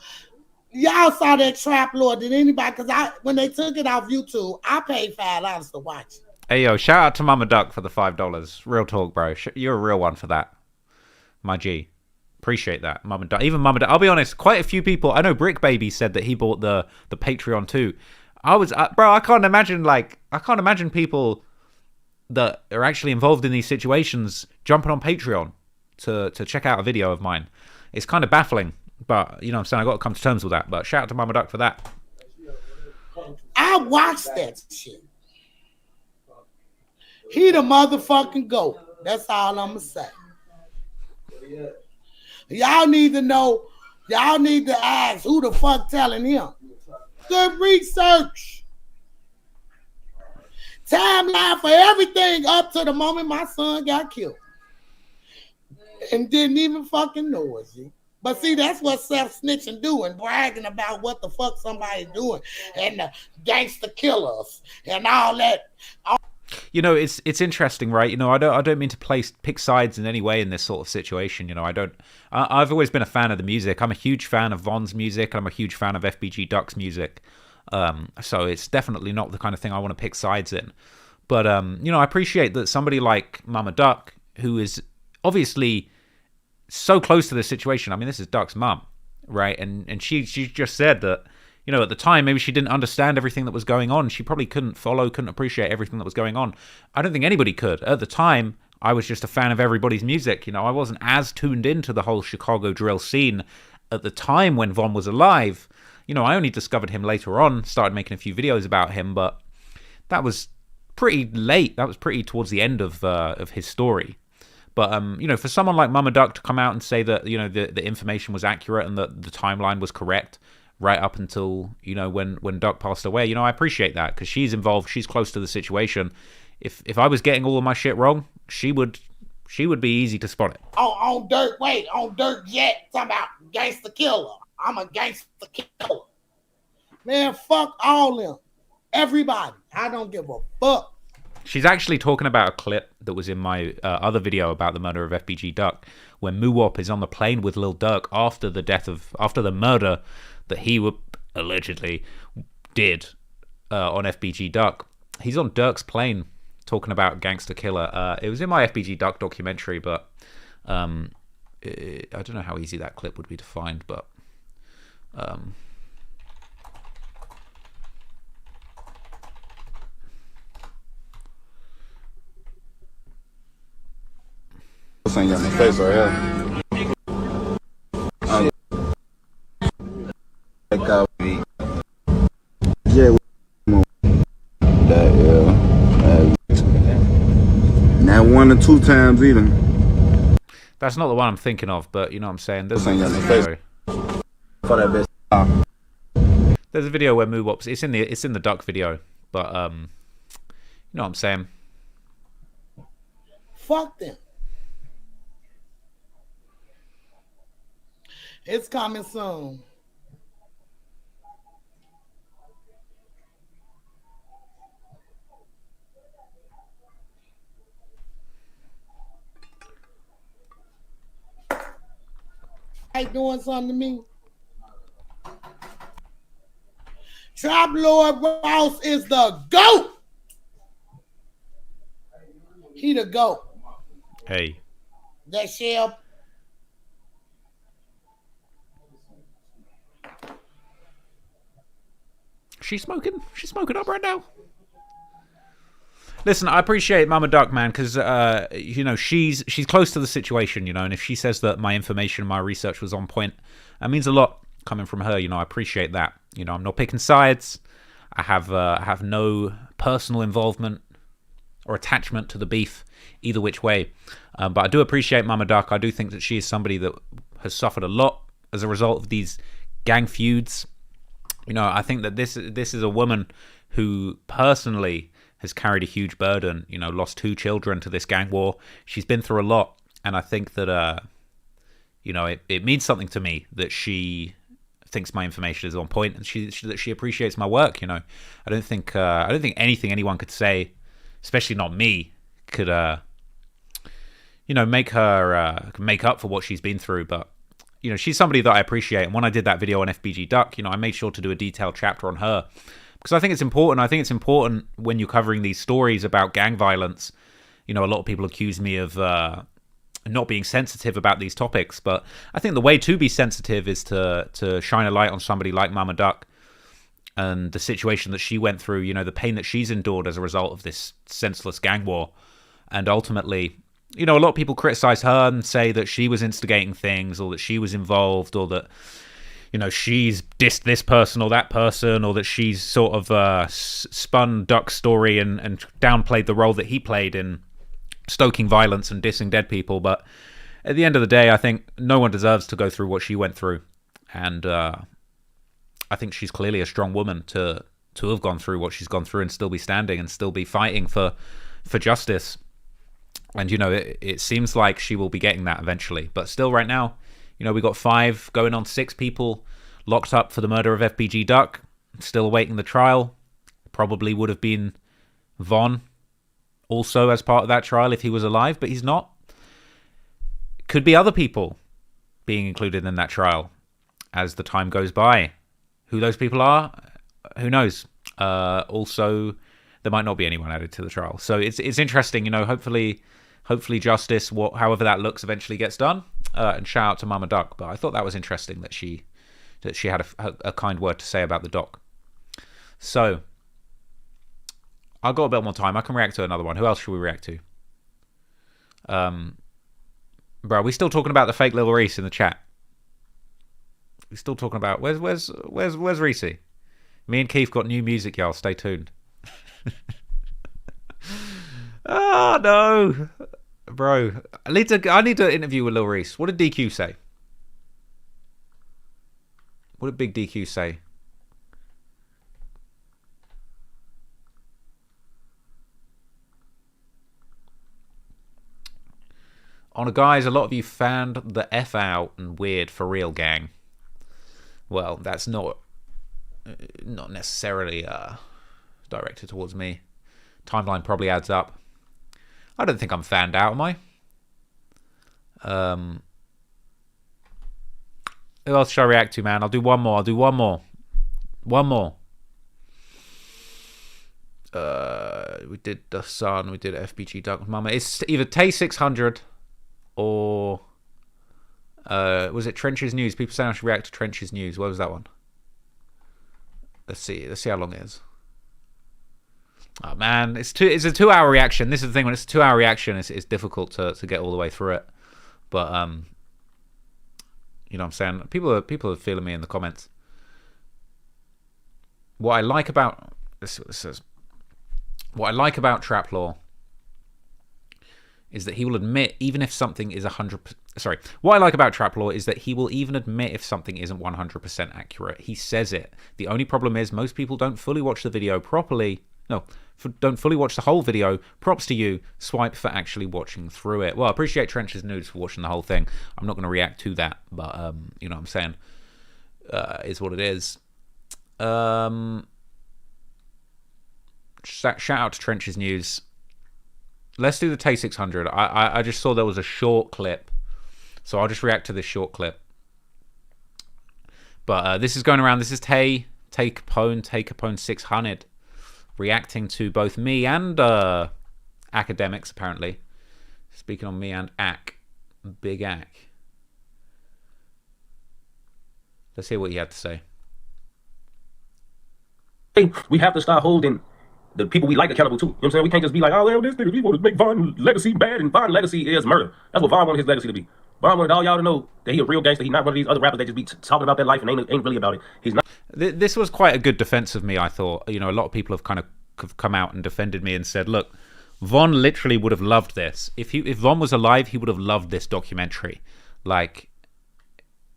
I: Y'all saw that Trap Lord? Did anybody? Because when they took it off YouTube, I paid $5 to watch it.
A: Hey yo, shout out to Mama Duck for the $5. Real talk, bro. You're a real one for that, my G. Appreciate that, Mama Duck. Even Mama Duck. I'll be honest. Quite a few people. I know Brick Baby said that he bought the Patreon too. bro, I can't imagine people that are actually involved in these situations jumping on Patreon to check out a video of mine. It's kind of baffling, but you know what I'm saying, I got to come to terms with that. But shout out to Mama Duck for that.
I: I watched that shit. He the motherfucking GOAT. That's all I'm gonna say. Y'all need to know. Y'all need to ask who the fuck telling him. Good research. Timeline for everything up to the moment my son got killed. And didn't even fucking know it, see? But see, that's what self-snitching doing, bragging about what the fuck somebody doing and the gangster killers and all that.
A: You know, it's interesting, right? You know, I don't mean to pick sides in any way in this sort of situation. You know, I've always been a fan of the music. I'm a huge fan of Von's music. I'm a huge fan of FBG Duck's music. So it's definitely not the kind of thing I want to pick sides in. But you know, I appreciate that somebody like Mama Duck, who is obviously so close to this situation. I mean, this is Duck's mum, right? And she just said that, you know, at the time, maybe she didn't understand everything that was going on. She probably couldn't appreciate everything that was going on. I don't think anybody could. At the time, I was just a fan of everybody's music. You know, I wasn't as tuned into the whole Chicago drill scene at the time when Von was alive. You know, I only discovered him later on, started making a few videos about him, but that was pretty late. That was pretty towards the end of his story. But, you know, for someone like Mama Duck to come out and say that, you know, the information was accurate and that the timeline was correct right up until, you know, when Duck passed away, you know, I appreciate that because she's involved. She's close to the situation. If I was getting all of my shit wrong, she would be easy to spot it.
I: On Durk Jet, talking about gangster killer. I'm a gangster killer. Man, fuck all them. Everybody. I don't give a fuck.
A: She's actually talking about a clip that was in my other video about the murder of FBG Duck, when Muwop is on the plane with Lil Durk after the murder that he allegedly did on FBG Duck. He's on Durk's plane talking about gangster killer. It was in my FBG Duck documentary, but I don't know how easy that clip would be to find, but
K: saying your face right here. Yeah, not 1 or 2 times either.
A: That's not the one I'm thinking of, but you know what I'm saying. There's a video where Muwops. It's in the Duck video, but you know what I'm saying.
I: Fuck them. It's coming soon. Ain't doing something to me. Trap Lord Ross is the GOAT. He the GOAT.
A: Hey.
I: That shell.
A: She's smoking up right now. Listen, I appreciate Mama Duck, man, because you know, she's close to the situation, you know, and if she says that my information, my research was on point, that means a lot coming from her. You know, I appreciate that. You know, I'm not picking sides. I have no personal involvement or attachment to the beef either which way. But I do appreciate Mama Duck. I do think that she is somebody that has suffered a lot as a result of these gang feuds. You know, I think that this is a woman who personally has carried a huge burden, you know, lost 2 children to this gang war. She's been through a lot. And I think that, you know, it means something to me that she thinks my information is on point and that she appreciates my work, you know. I don't think anything anyone could say, especially not me, could, you know, make her make up for what she's been through. But, you know, she's somebody that I appreciate. And when I did that video on FBG Duck, you know, I made sure to do a detailed chapter on her because I think it's important. I think it's important when you're covering these stories about gang violence. You know, a lot of people accuse me of not being sensitive about these topics, but I think the way to be sensitive is to shine a light on somebody like Mama Duck, and the situation that she went through, you know, the pain that she's endured as a result of this senseless gang war. And ultimately, you know, a lot of people criticize her and say that she was instigating things, or that she was involved, or that, you know, she's dissed this person or that person, or that she's sort of spun Duck's story and downplayed the role that he played in stoking violence and dissing dead people. But at the end of the day, I think no one deserves to go through what she went through. And I think she's clearly a strong woman to have gone through what she's gone through and still be standing and still be fighting for justice. And, you know, it seems like she will be getting that eventually. But still, right now, you know, we got 5 going on 6 people locked up for the murder of FBG Duck, still awaiting the trial. Probably would have been Von also as part of that trial if he was alive, but he's not. Could be other people being included in that trial as the time goes by. Who those people are, who knows? Also, there might not be anyone added to the trial. So it's interesting, you know, hopefully justice, however that looks, eventually gets done. And shout out to Mama Duck. But I thought that was interesting that she had a kind word to say about the doc. So I've got a bit more time. I can react to another one. Who else should we react to? Bro, we still talking about the fake Lil Reese in the chat? We're still talking about where's Reese? Me and Keith got new music, y'all. Stay tuned. Oh no, bro! I need to interview with Lil Reese. What did DQ say? What did Big DQ say? On guys, a lot of you fanned the F out and weird for real, gang. Well, that's not necessarily directed towards me. Timeline probably adds up. I don't think I'm fanned out, am I? Who else should I react to, man? I'll do one more. We did The Sun. We did FBG Duck Mama. It's either Tay 600 or... was it Trenches News? People saying I should react to Trenches News. What was that one? Let's see how long it is. Oh man, it's a 2-hour reaction. This is the thing, when it's a 2-hour reaction, it's difficult to get all the way through it. But you know what I'm saying? People are feeling me in the comments. What I like about Trap Law is that he will admit even if something is 100%. Sorry. What I like about Trap Law is that he will even admit if something isn't 100% accurate. He says it. The only problem is most people don't fully watch the video properly. No, don't fully watch the whole video. Props to you. Swipe for actually watching through it. Well, I appreciate Trench's Nudes for watching the whole thing. I'm not going to react to that, but you know what I'm saying? Is what it is. Shout out to Trench's News. Let's do the Tay 600. I just saw there was a short clip, so I'll just react to this short clip. But this is going around. This is Tay Capone 600 reacting to both me and academics, apparently. Speaking on me and Big Ac. Let's hear what he had to say.
L: We have to start holding the people we like accountable too. You know what I'm saying? We can't just be like, oh, well, this nigga, we want to make Von's legacy bad, and Von's legacy is murder. That's what Von wanted his legacy to be. Von wanted all y'all to know that he a real gangster. He's not one of these other rappers that just be talking about their life and ain't really about it. He's not.
A: This was quite a good defense of me, I thought. You know, a lot of people have kind of come out and defended me and said, look, Von literally would have loved this. If Von was alive, he would have loved this documentary. Like,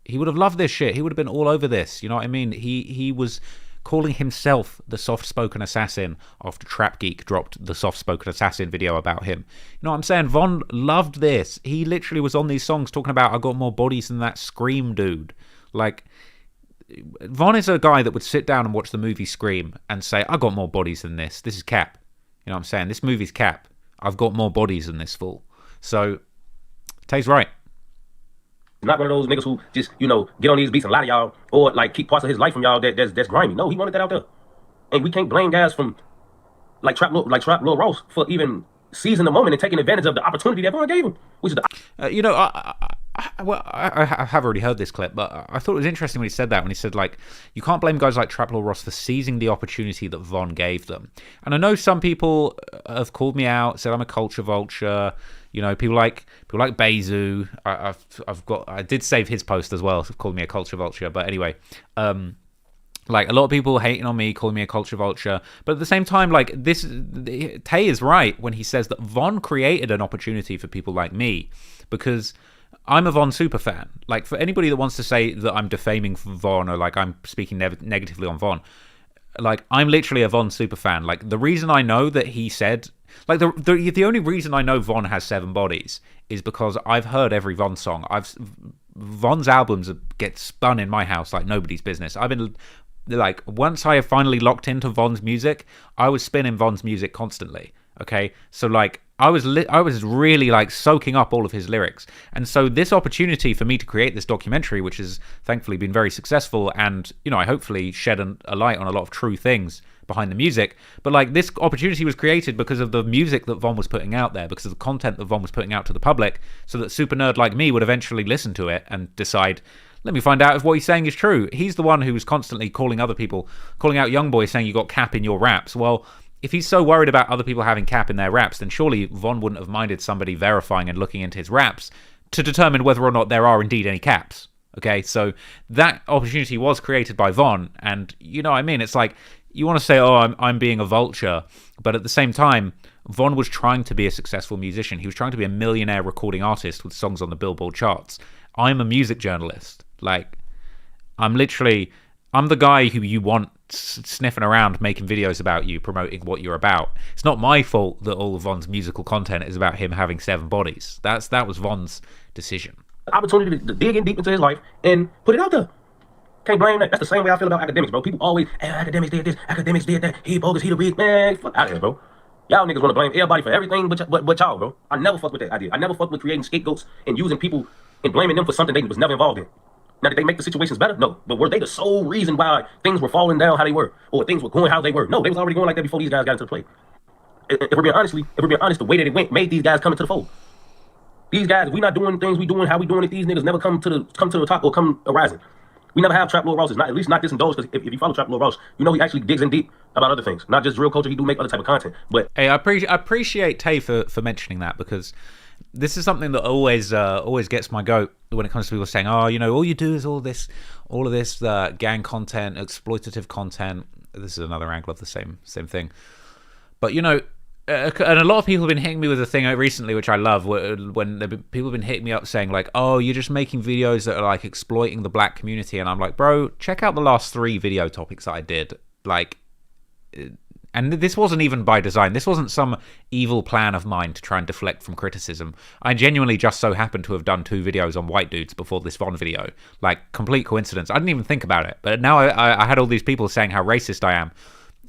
A: he would have loved this shit. He would have been all over this. You know what I mean? He was calling himself the soft-spoken assassin after Trap Geek dropped the soft-spoken assassin video about him. You know what I'm saying? Von loved this. He literally was on these songs talking about, I got more bodies than that Scream dude. Like, Von is a guy that would sit down and watch the movie Scream and say, I got more bodies than this. This is cap. You know what I'm saying? This movie's cap. I've got more bodies than this fool. So, Tay's right.
L: Not one of those niggas who just, you know, get on these beats and lie to y'all or like keep parts of his life from y'all that's grimy. No, he wanted that out there. And we can't blame guys from like Trap Lil Ross for even seizing the moment and taking advantage of the opportunity that Von gave him. Which is
A: you know, I I have already heard this clip, but I thought it was interesting when he said that, when he said, like, you can't blame guys like Trap Lord Ross for seizing the opportunity that Von gave them. And I know some people have called me out, said I'm a culture vulture. You know, people like Bezu. I did save his post as well, so called me a culture vulture. But anyway, like, a lot of people hating on me, calling me a culture vulture. But at the same time, like, Tay is right when he says that Von created an opportunity for people like me, because I'm a Von super fan. Like, for anybody that wants to say that I'm defaming Von, or like I'm speaking negatively on Von, like, I'm literally a Von super fan. Like, the reason I know that he said, like, the only reason I know Von has 7 bodies is because I've heard every Von song. Von's albums get spun in my house like nobody's business. I've been, like, once I have finally locked into Von's music, I was spinning Von's music constantly. Okay, so like, I was really, like, soaking up all of his lyrics. And so this opportunity for me to create this documentary, which has thankfully been very successful, and, you know, I hopefully shed a light on a lot of true things behind the music, but, like, this opportunity was created because of the music that Von was putting out there, because of the content that Von was putting out to the public, so that super nerd like me would eventually listen to it and decide, let me find out if what he's saying is true. He's the one who was constantly calling out young boys, saying you got cap in your raps. Well, if he's so worried about other people having cap in their raps, then surely Von wouldn't have minded somebody verifying and looking into his raps to determine whether or not there are indeed any caps. Okay, so that opportunity was created by Von, and, you know what I mean? It's like, you want to say, oh, I'm being a vulture, but at the same time, Von was trying to be a successful musician. He was trying to be a millionaire recording artist with songs on the Billboard charts. I'm a music journalist. Like, I'm the guy who you want sniffing around making videos about you, promoting what you're about. It's not my fault that all of Von's musical content is about him having 7 bodies. That was Von's decision.
L: Opportunity to dig in deep into his life and put it out there. Can't blame that. That's the same way I feel about academics, bro. People always, hey, academics did this, academics did that, he bogus, he the weak, man, fuck out of here, bro. Y'all niggas want to blame everybody for everything but y'all, bro. I never fuck with that idea. I never fuck with creating scapegoats and using people and blaming them for something they was never involved in. Now, did they make the situations better? No. But were they the sole reason why things were falling down how they were? Or things were going how they were? No, they was already going like that before these guys got into the play. If we're being honest, the way that it went made these guys come into the fold. These guys, if we not doing things we doing, how we doing it, these niggas never come to the top or come arising. We never have Trap Lord Ross, at least not this indulged, because if you follow Trap Lord Ross, you know he actually digs in deep about other things. Not just drill culture, he do make other type of content. But
A: hey, I appreciate Tay for mentioning that, because this is something that always gets my goat when it comes to people saying, oh, you know, all you do is all of this gang content, exploitative content. This is another angle of the same thing. But, you know, and a lot of people have been hitting me with a thing recently, which I love, when people have been hitting me up saying, like, oh, you're just making videos that are, like, exploiting the black community. And I'm like, bro, check out the last 3 video topics that I did. Like, and this wasn't even by design. This wasn't some evil plan of mine to try and deflect from criticism. I genuinely just so happened to have done 2 videos on white dudes before this Von video. Like, complete coincidence. I didn't even think about it. But now I had all these people saying how racist I am.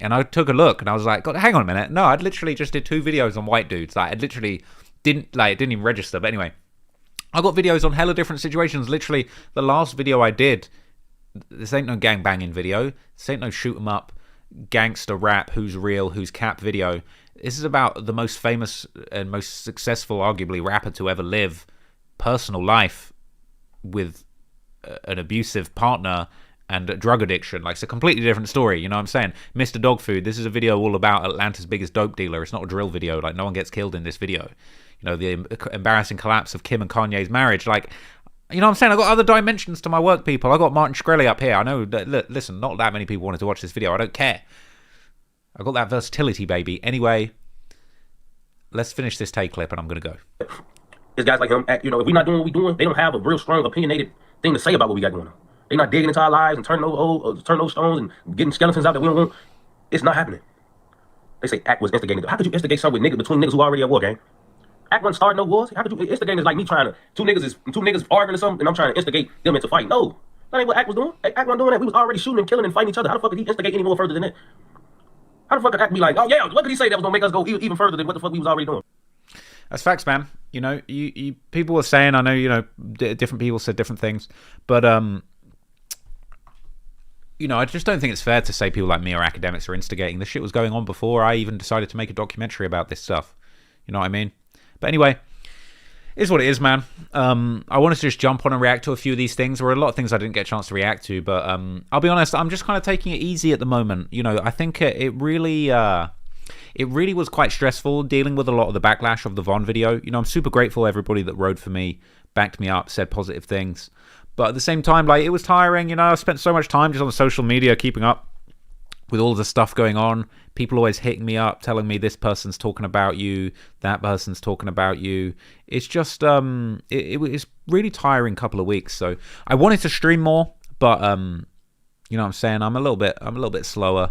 A: And I took a look and I was like, God, hang on a minute. No, I'd literally just did 2 videos on white dudes. Like, I literally didn't even register. But anyway, I got videos on hella different situations. Literally, the last video I did, this ain't no gang banging video. This ain't no shoot 'em up, gangster rap, who's real, who's cap video. This is about the most famous and most successful, arguably, rapper to ever live, personal life with an abusive partner and drug addiction. Like, it's a completely different story, you know what I'm saying? Mr. Dog Food, this is a video all about Atlanta's biggest dope dealer. It's not a drill video. Like, no one gets killed in this video. You know, the embarrassing collapse of Kim and Kanye's marriage. Like, you know what I'm saying? I got other dimensions to my work, people. I got Martin Shkreli up here. I know that, listen, not that many people wanted to watch this video. I don't care. I got that versatility, baby. Anyway, let's finish this take clip and I'm going to go.
L: It's guys like him, you know, if we're not doing what we're doing, they don't have a real strong, opinionated thing to say about what we got going on. They're not digging into our lives and turning those stones and getting skeletons out that we don't want. It's not happening. They say Act was instigating. How could you instigate something with niggas between niggas who already at war, gang? Act wasn't starting no wars. How could you instigate? Is like me trying to two niggas arguing or something, and I'm trying to instigate them into fight. No, that ain't what Act was doing. Act wasn't doing that. We was already shooting and killing and fighting each other. How the fuck could he instigate any more further than that? How the fuck could Act be like, oh yeah, what could he say that was gonna make us go even further than what the fuck we was already doing?
A: That's facts, man. You know, you people were saying, I know, you know, different people said different things, but you know, I just don't think it's fair to say people like me or academics are instigating. This shit was going on before I even decided to make a documentary about this stuff. You know what I mean? But anyway, Is what it is, man. I wanted to just jump on and react to a few of these things. There were a lot of things I didn't get a chance to react to, but I'll be honest, I'm just kind of taking it easy at the moment. You know, I think it really was quite stressful dealing with a lot of the backlash of the Von video. You know, I'm super grateful to everybody that rode for me, backed me up, said positive things. But at the same time, like, it was tiring. You know, I spent so much time just on social media keeping up with all the stuff going on. People always hitting me up, telling me this person's talking about you, that person's talking about you. It's just, it was really tiring couple of weeks. So I wanted to stream more, but you know what I'm saying? I'm a little bit slower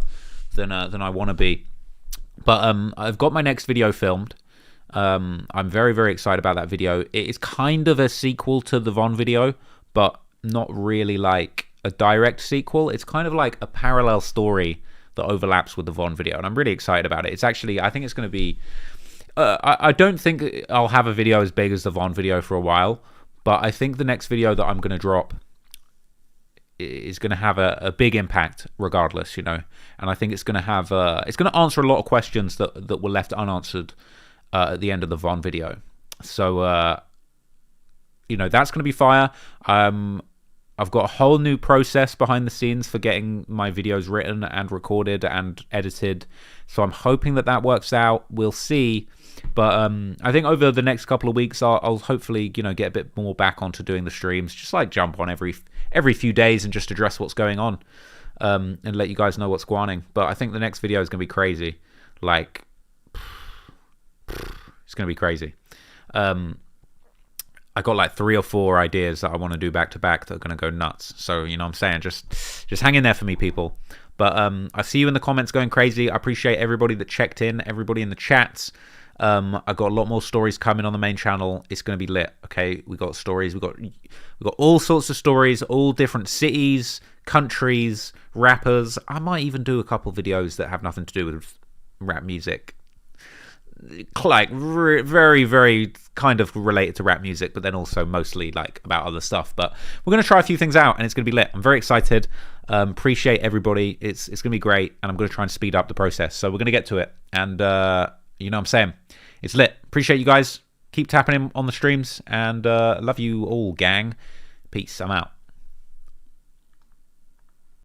A: than I want to be. But I've got my next video filmed. I'm very, very excited about that video. It is kind of a sequel to the Von video, but not really like a direct sequel. It's kind of like a parallel story that overlaps with the Von video, and I'm really excited about it. It's actually, I think it's going to be, I don't think I'll have a video as big as the Von video for a while, but I think the next video that I'm going to drop is going to have a big impact regardless, you know, and I think it's going to have, it's going to answer a lot of questions that were left unanswered at the end of the Von video. So, you know, that's going to be fire. I've got a whole new process behind the scenes for getting my videos written and recorded and edited. So I'm hoping that works out. We'll see. But I think over the next couple of weeks, I'll hopefully, you know, get a bit more back onto doing the streams. Just like jump on every few days and just address what's going on and let you guys know what's going on. But I think the next video is going to be crazy. Like, it's going to be crazy. I got like 3 or 4 ideas that I want to do back to back that are going to go nuts. So, you know what I'm saying? Just hang in there for me, people. But I see you in the comments going crazy. I appreciate everybody that checked in, everybody in the chats. I got a lot more stories coming on the main channel. It's going to be lit, okay? We got stories. We got all sorts of stories, all different cities, countries, rappers. I might even do a couple videos that have nothing to do with rap music. Like very, very kind of related to rap music, but then also mostly like about other stuff. But we're going to try a few things out, and it's going to be lit. I'm very excited. Appreciate everybody. It's going to be great, and I'm going to try and speed up the process. So we're going to get to it, and you know what I'm saying? It's lit. Appreciate you guys. Keep tapping in on the streams, and love you all, gang. Peace. I'm out.